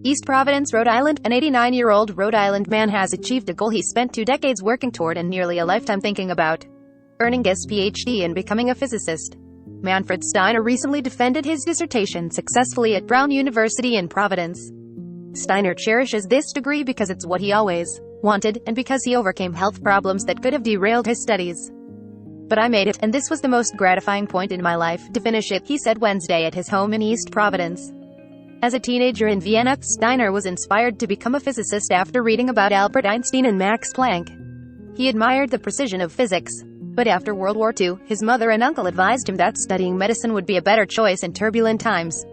East Providence, Rhode Island. An 89-year-old Rhode Island man has achieved a goal he spent 2 decades working toward and nearly a lifetime thinking about: earning his Ph.D. and becoming a physicist. Manfred Steiner recently defended his dissertation successfully at Brown University in Providence. Steiner cherishes this degree because it's what he always wanted, and because he overcame health problems that could have derailed his studies. "But I made it, and this was the most gratifying point in my life, to finish it," he said Wednesday at his home in East Providence. As a teenager in Vienna, Steiner was inspired to become a physicist after reading about Albert Einstein and Max Planck. He admired the precision of physics. But after World War II, his mother and uncle advised him that studying medicine would be a better choice in turbulent times.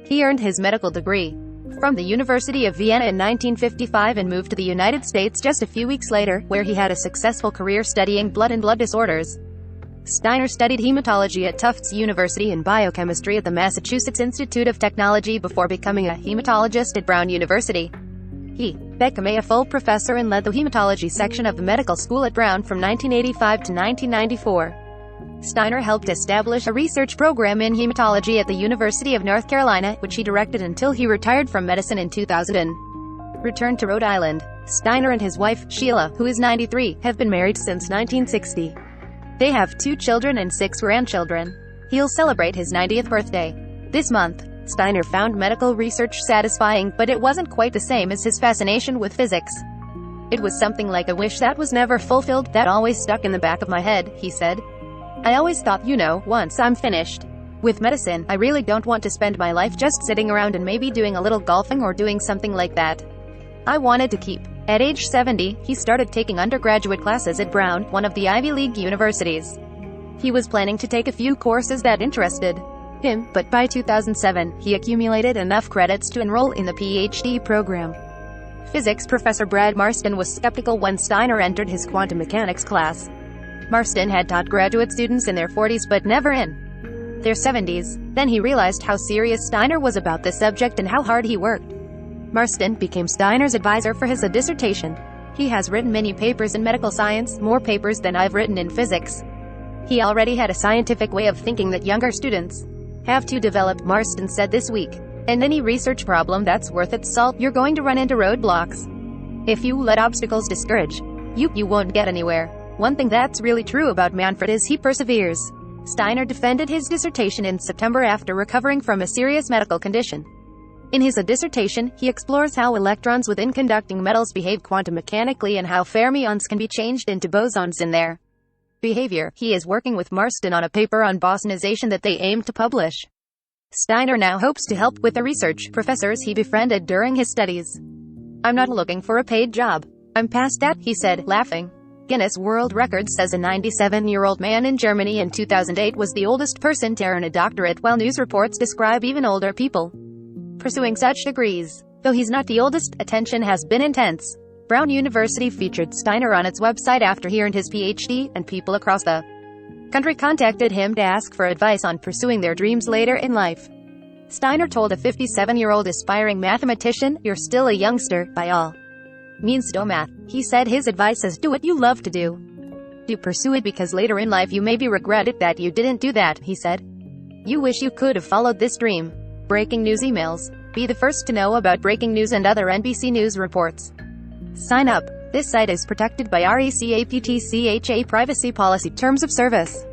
He earned his medical degree from the University of Vienna in 1955 and moved to the United States just a few weeks later, where he had a successful career studying blood and blood disorders. Steiner studied hematology at Tufts University and biochemistry at the Massachusetts Institute of Technology before becoming a hematologist at Brown University. He became a full professor and led the hematology section of the medical school at Brown from 1985 to 1994. Steiner helped establish a research program in hematology at the University of North Carolina, which he directed until he retired from medicine in 2000 and returned to Rhode Island. Steiner and his wife, Sheila, who is 93, have been married since 1960. They have 2 children and 6 grandchildren. He'll celebrate his 90th birthday this month. Steiner found medical research satisfying, but it wasn't quite the same as his fascination with physics. "It was something like a wish that was never fulfilled, that always stuck in the back of my head," he said. "I always thought, once I'm finished with medicine, I really don't want to spend my life just sitting around and maybe doing a little golfing or doing something like that. I wanted to keep." At age 70, he started taking undergraduate classes at Brown, one of the Ivy League universities. He was planning to take a few courses that interested him, but by 2007, he accumulated enough credits to enroll in the Ph.D. program. Physics professor Brad Marston was skeptical when Steiner entered his quantum mechanics class. Marston had taught graduate students in their 40s but never in their 70s. Then he realized how serious Steiner was about this subject and how hard he worked. Marston became Steiner's advisor for his dissertation. "He has written many papers in medical science, more papers than I've written in physics. He already had a scientific way of thinking that younger students have to develop," Marston said this week. "And any research problem that's worth its salt, you're going to run into roadblocks. If you let obstacles discourage you won't get anywhere." One thing that's really true about Manfred is he perseveres. Steiner defended his dissertation in September after recovering from a serious medical condition. In his dissertation, he explores how electrons within conducting metals behave quantum mechanically and how fermions can be changed into bosons in their behavior. He is working with Marston on a paper on bosonization that they aim to publish. Steiner now hopes to help with the research professors he befriended during his studies. "I'm not looking for a paid job. I'm past that," he said, laughing. Guinness World Records says a 97-year-old man in Germany in 2008 was the oldest person to earn a doctorate, while news reports describe even older people pursuing such degrees. Though he's not the oldest, attention has been intense. Brown University featured Steiner on its website after he earned his Ph.D., and people across the country contacted him to ask for advice on pursuing their dreams later in life. Steiner told a 57-year-old aspiring mathematician, "You're still a youngster, by all means do math." He said his advice is, do what you love to do. Do pursue it, because later in life you maybe regret it that you didn't do that, he said. "You wish you could have followed this dream." Breaking news emails. Be the first to know about breaking news and other NBC News reports. Sign up. This site is protected by RECAPTCHA Privacy Policy Terms of Service.